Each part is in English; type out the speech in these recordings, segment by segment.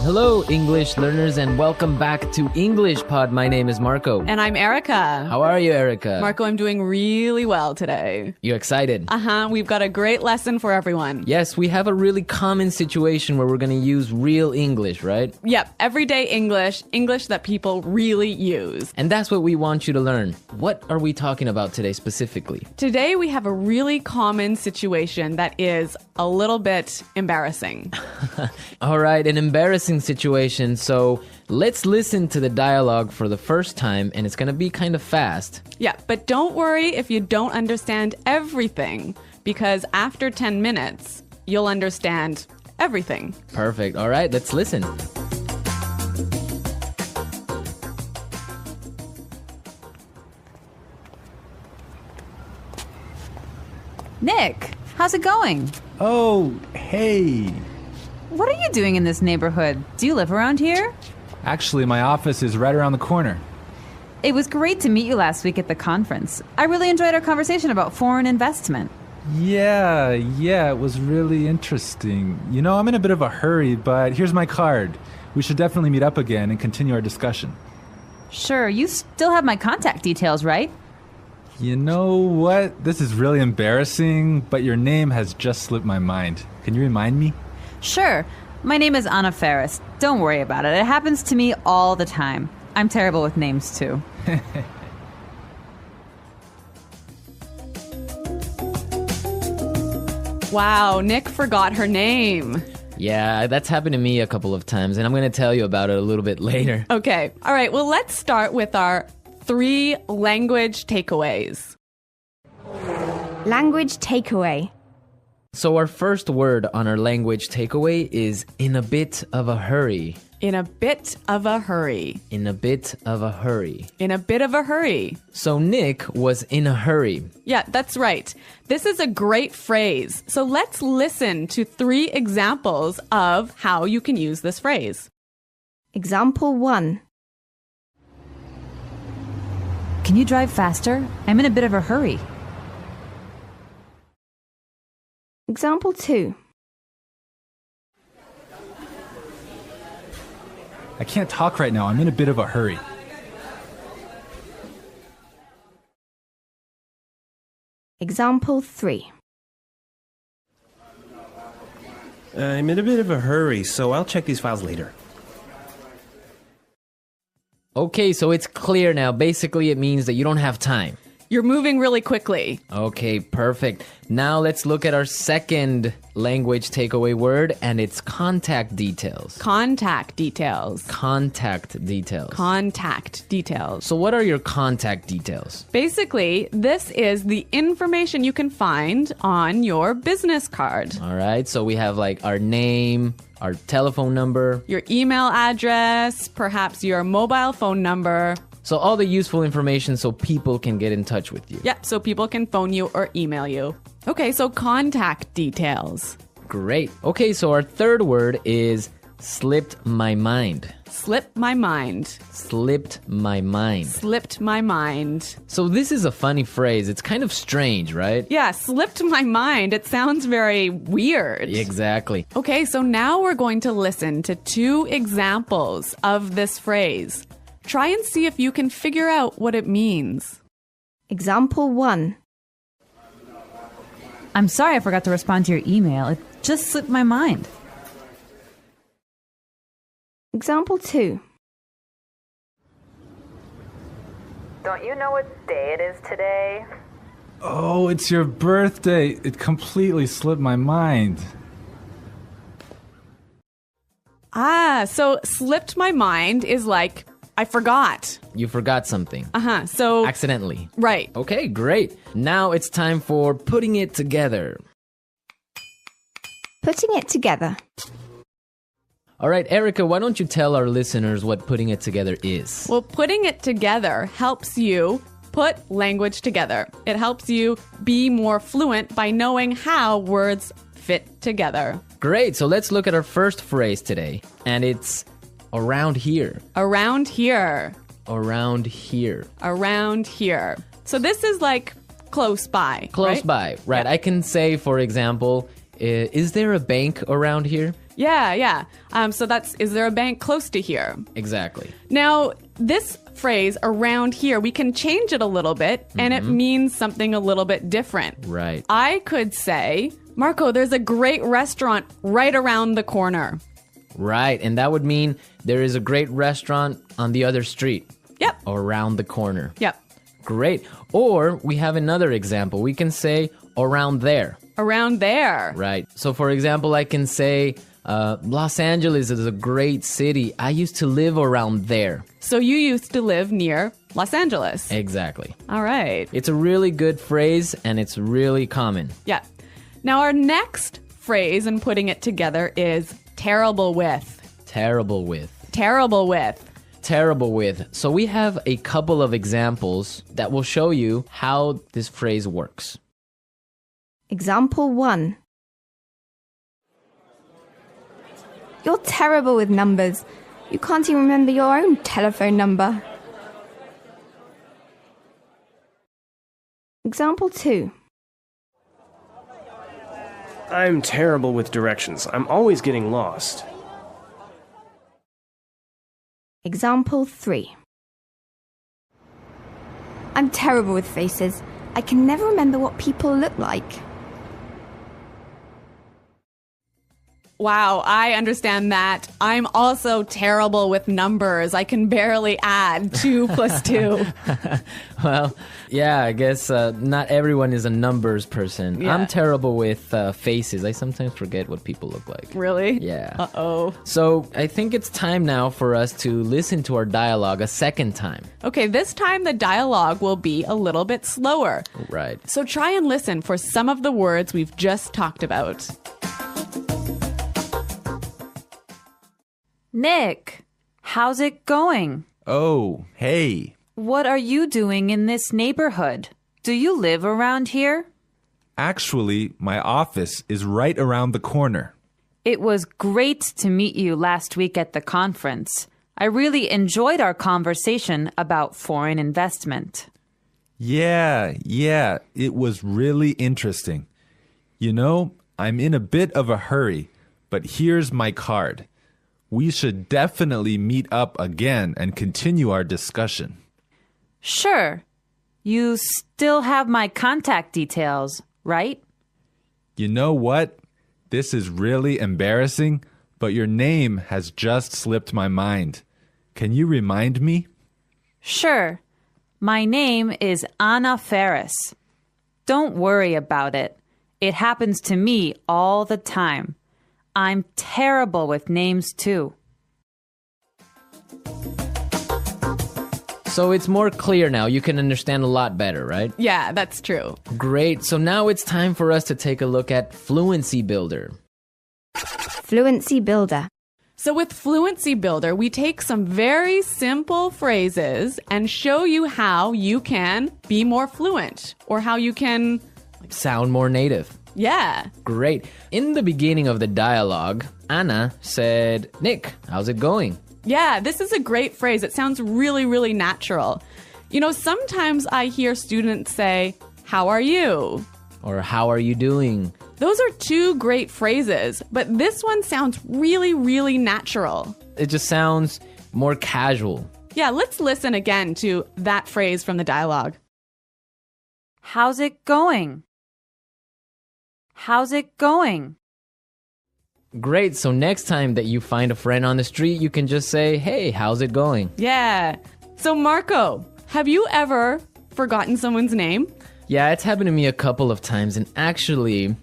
Hello, English learners, and welcome back to English Pod. My name is Marco. And I'm Erica. How are you, Erica? Marco, I'm doing really well today. You excited? We've got a great lesson for everyone. Yes, we have a really common situation where we're going to use real English, right? Yep, everyday English that people really use. And that's what we want you to learn. What are we talking about today specifically? Today we have a really common situation that is a little bit embarrassing. All right, an embarrassing situation. So let's listen to the dialogue for the first time, and it's going to be kind of fast. Yeah, but don't worry if you don't understand everything, because after 10 minutes, you'll understand everything. Perfect. All right, let's listen. Nick, how's it going? Oh, hey. What are you doing in this neighborhood? Do you live around here? Actually, my office is right around the corner. It was great to meet you last week at the conference. I really enjoyed our conversation about foreign investment. Yeah, it was really interesting. You know, I'm in a bit of a hurry, but here's my card. We should definitely meet up again and continue our discussion. Sure, you still have my contact details, right? You know what? This is really embarrassing, but your name has just slipped my mind. Can you remind me? Sure. My name is Anna Ferris. Don't worry about it. It happens to me all the time. I'm terrible with names, too. Wow, Nick forgot her name. Yeah, that's happened to me a couple of times, and I'm going to tell you about it a little bit later. Okay, all right, well, let's start with our 3 language takeaways. Language takeaway. So our first word on our language takeaway is in a bit of a hurry. In a bit of a hurry. In a bit of a hurry. In a bit of a hurry. So Nick was in a hurry. Yeah, that's right. This is a great phrase. So let's listen to 3 examples of how you can use this phrase. Example 1. Can you drive faster? I'm in a bit of a hurry. Example 2. I can't talk right now. I'm in a bit of a hurry. Example 3. I'm in a bit of a hurry, so I'll check these files later. Okay, so it's clear now. Basically, it means that you don't have time. You're moving really quickly. Okay, perfect. Now let's look at our second language takeaway word, and it's contact details. Contact details. Contact details. Contact details. So what are your contact details? Basically, this is the information you can find on your business card. All right, so we have like our name, our telephone number, your email address, perhaps your mobile phone number. So all the useful information so people can get in touch with you. Yeah, so people can phone you or email you. Okay, so contact details. Great. Okay, so our third word is slipped my mind. Slipped my mind. Slipped my mind. Slipped my mind. So this is a funny phrase. It's kind of strange, right? Yeah, slipped my mind. It sounds very weird. Exactly. Okay, so now we're going to listen to 2 examples of this phrase. Try and see if you can figure out what it means. Example 1. I'm sorry I forgot to respond to your email. It just slipped my mind. Example 2. Don't you know what day it is today? Oh, it's your birthday. It completely slipped my mind. So slipped my mind is like, I forgot. You forgot something. So accidentally. Right. Okay, great. Now it's time for putting it together. Putting it together. All right, Erica, why don't you tell our listeners what putting it together is? Well, putting it together helps you put language together. It helps you be more fluent by knowing how words fit together. Great. So let's look at our first phrase today. And it's around here. Around here. Around here. Around here. So this is like close by. Close right? by. Right. Yeah. I can say, for example, is there a bank around here? Yeah. So that's, is there a bank close to here? Exactly. Now, this phrase around here, we can change it a little bit and it means something a little bit different. Right. I could say, Marco, there's a great restaurant right around the corner. Right. And that would mean there is a great restaurant on the other street. Yep. Or around the corner. Yep. Great. Or we have another example. We can say around there. Around there. Right. So, for example, I can say Los Angeles is a great city. I used to live around there. So you used to live near Los Angeles. Exactly. All right. It's a really good phrase, and it's really common. Yeah. Now, our next phrase in putting it together is terrible with. Terrible with. Terrible with. Terrible with. So we have a couple of examples that will show you how this phrase works. Example 1. You're terrible with numbers. You can't even remember your own telephone number. Example 2. I'm terrible with directions. I'm always getting lost. Example 3. I'm terrible with faces. I can never remember what people look like. Wow, I understand that. I'm also terrible with numbers. I can barely add 2 plus 2. Well, yeah, I guess not everyone is a numbers person. Yeah. I'm terrible with faces. I sometimes forget what people look like. Really? Yeah. Uh-oh. So I think it's time now for us to listen to our dialogue a second time. Okay, this time the dialogue will be a little bit slower. Right. So try and listen for some of the words we've just talked about. Nick, how's it going? Oh, hey. What are you doing in this neighborhood? Do you live around here? Actually, my office is right around the corner. It was great to meet you last week at the conference. I really enjoyed our conversation about foreign investment. Yeah, it was really interesting. You know, I'm in a bit of a hurry, but here's my card. We should definitely meet up again and continue our discussion. Sure. You still have my contact details, right? You know what? This is really embarrassing, but your name has just slipped my mind. Can you remind me? Sure. My name is Anna Ferris. Don't worry about it. It happens to me all the time. I'm terrible with names, too. So it's more clear now. You can understand a lot better, right? Yeah, that's true. Great. So now it's time for us to take a look at Fluency Builder. Fluency Builder. So with Fluency Builder, we take some very simple phrases and show you how you can be more fluent or how you can, Sound more native. yeah. Great. In the beginning of the dialogue, Anna said, Nick, how's it going? Yeah, this is a great phrase. It sounds really, really natural. You know, sometimes I hear students say, how are you? Or how are you doing? Those are 2 great phrases, but this one sounds really, really natural. It just sounds more casual. Yeah, let's listen again to that phrase from the dialogue. How's it going? How's it going? Great. So next time that you find a friend on the street, you can just say, hey, how's it going? Yeah. So Marco, have you ever forgotten someone's name? Yeah, it's happened to me a couple of times. And actually,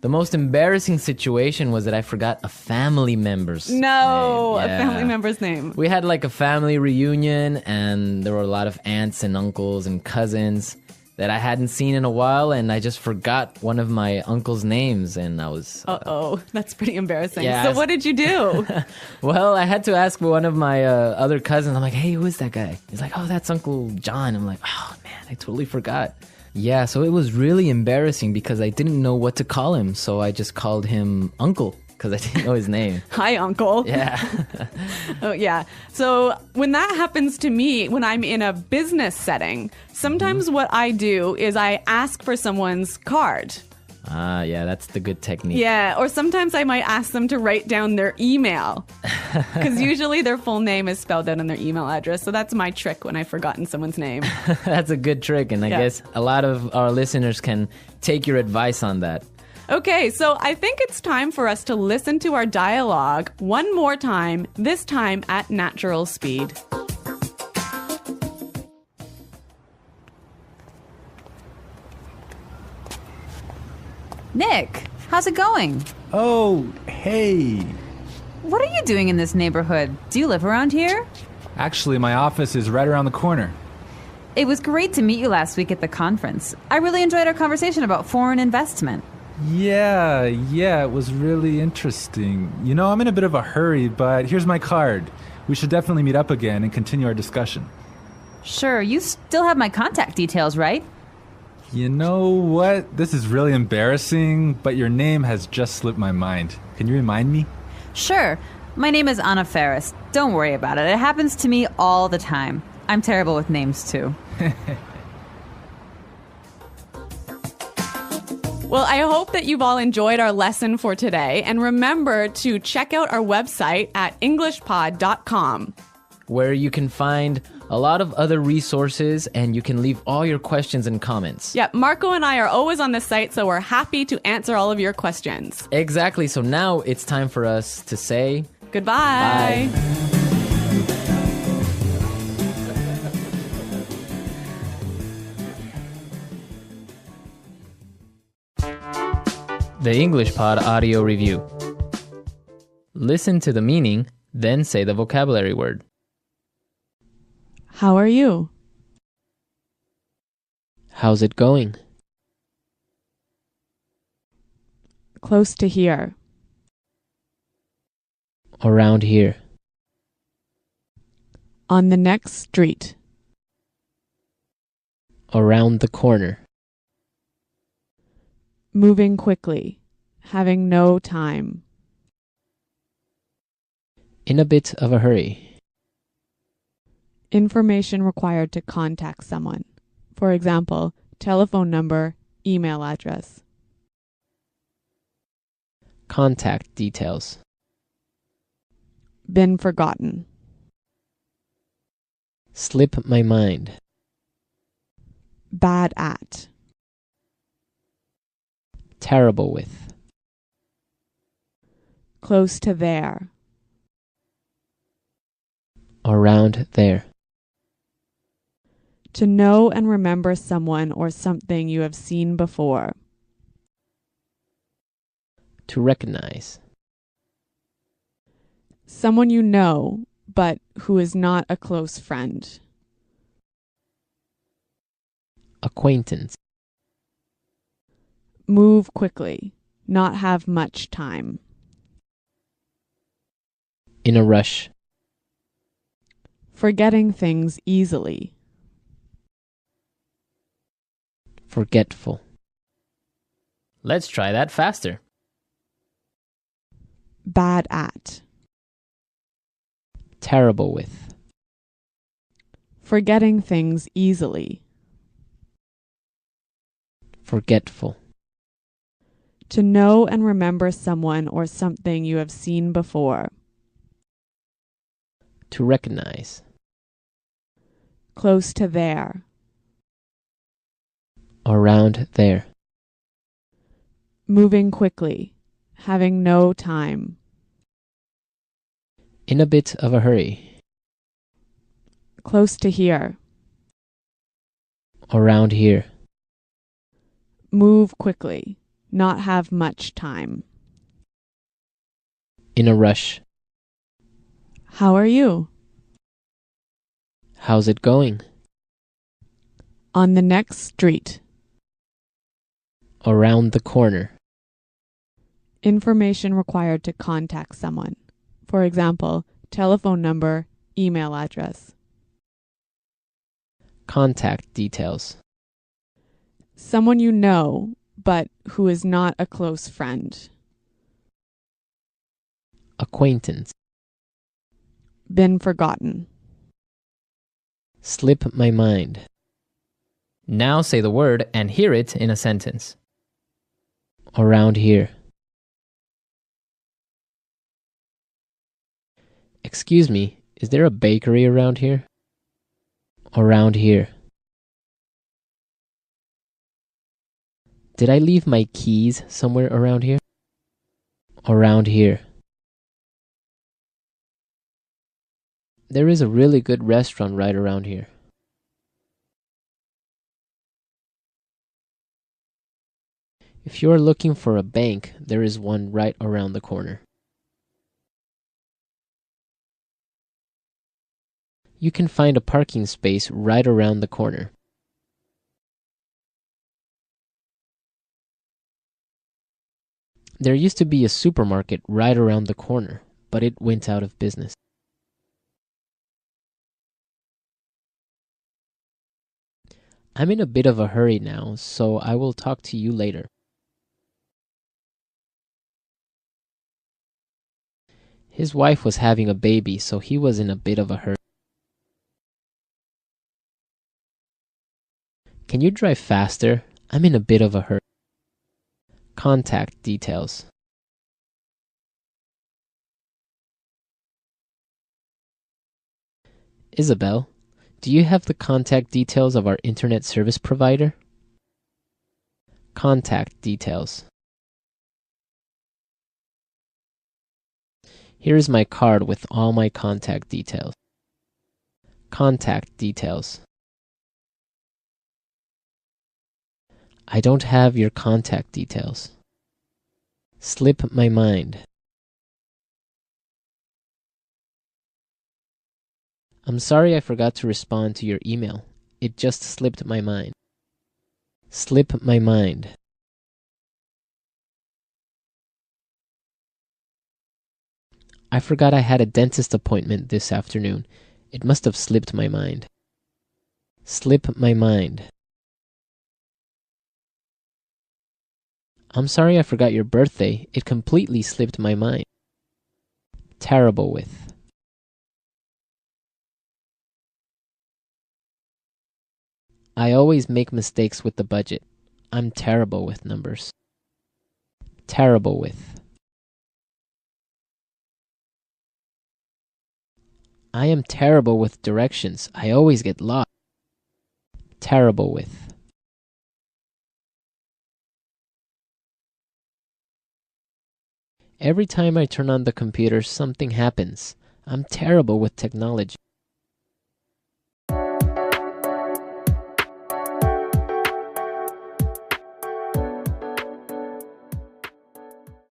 the most embarrassing situation was that I forgot a family member's name. No, a Yeah. family member's name. We had like a family reunion, and there were a lot of aunts and uncles and cousins that I hadn't seen in a while, and I just forgot one of my uncle's names, and I was... Uh-oh, that's pretty embarrassing. Yeah, So what did you do? Well, I had to ask one of my other cousins. I'm like, hey, who is that guy? He's like, oh, that's Uncle John. I'm like, oh, man, I totally forgot. Yeah, so it was really embarrassing because I didn't know what to call him, so I just called him Uncle because I didn't know his name. Hi, Uncle. Yeah. Oh, yeah. So when that happens to me, when I'm in a business setting, sometimes what I do is I ask for someone's card. Ah, yeah, that's the good technique. Yeah, or sometimes I might ask them to write down their email. Because usually their full name is spelled out on their email address. So that's my trick when I've forgotten someone's name. That's a good trick, and I guess a lot of our listeners can take your advice on that. Okay, so I think it's time for us to listen to our dialogue one more time, this time at natural speed. Nick, how's it going? Oh, hey. What are you doing in this neighborhood? Do you live around here? Actually, my office is right around the corner. It was great to meet you last week at the conference. I really enjoyed our conversation about foreign investment. Yeah, it was really interesting. You know, I'm in a bit of a hurry, but here's my card. We should definitely meet up again and continue our discussion. Sure, you still have my contact details, right? You know what? This is really embarrassing, but your name has just slipped my mind. Can you remind me? Sure. My name is Anna Ferris. Don't worry about it. It happens to me all the time. I'm terrible with names, too. Well, I hope that you've all enjoyed our lesson for today. And remember to check out our website at englishpod.com, where you can find a lot of other resources and you can leave all your questions and comments. Yeah, Marco and I are always on the site, so we're happy to answer all of your questions. Exactly. So now it's time for us to say goodbye. Bye. The English Pod Audio Review. Listen to the meaning, then say the vocabulary word. How are you? How's it going? Close to here. Around here. On the next street. Around the corner. Moving quickly. Having no time. In a bit of a hurry. Information required to contact someone. For example, telephone number, email address. Contact details. Been forgotten. Slip my mind. Bad at. Terrible with. Close to there. Around there. To know and remember someone or something you have seen before. To recognize. Someone you know, but who is not a close friend. Acquaintance. Move quickly. Not have much time. In a rush. Forgetting things easily. Forgetful. Let's try that faster. Bad at. Terrible with. Forgetting things easily. Forgetful. To know and remember someone or something you have seen before. To recognize. Close to there. Around there. Moving quickly. Having no time. In a bit of a hurry. Close to here. Around here. Move quickly. Not have much time. In a rush. How are you? How's it going? On the next street. Around the corner. Information required to contact someone. For example, telephone number, email address. Contact details. Someone you know, but who is not a close friend. Acquaintance. Been forgotten. Slip my mind. Now say the word and hear it in a sentence. Around here. Excuse me, is there a bakery around here? Around here. Did I leave my keys somewhere around here? Around here. There is a really good restaurant right around here. If you are looking for a bank, there is one right around the corner. You can find a parking space right around the corner. There used to be a supermarket right around the corner, but it went out of business. I'm in a bit of a hurry now, so I will talk to you later. His wife was having a baby, so he was in a bit of a hurry. Can you drive faster? I'm in a bit of a hurry. Contact details. Isabel, do you have the contact details of our internet service provider? Contact details. Here is my card with all my contact details. Contact details. I don't have your contact details. Slip my mind. I'm sorry I forgot to respond to your email. It just slipped my mind. Slip my mind. I forgot I had a dentist appointment this afternoon. It must have slipped my mind. Slip my mind. I'm sorry I forgot your birthday. It completely slipped my mind. Terrible with. I always make mistakes with the budget. I'm terrible with numbers. Terrible with. I am terrible with directions. I always get lost. Terrible with. Every time I turn on the computer, something happens. I'm terrible with technology.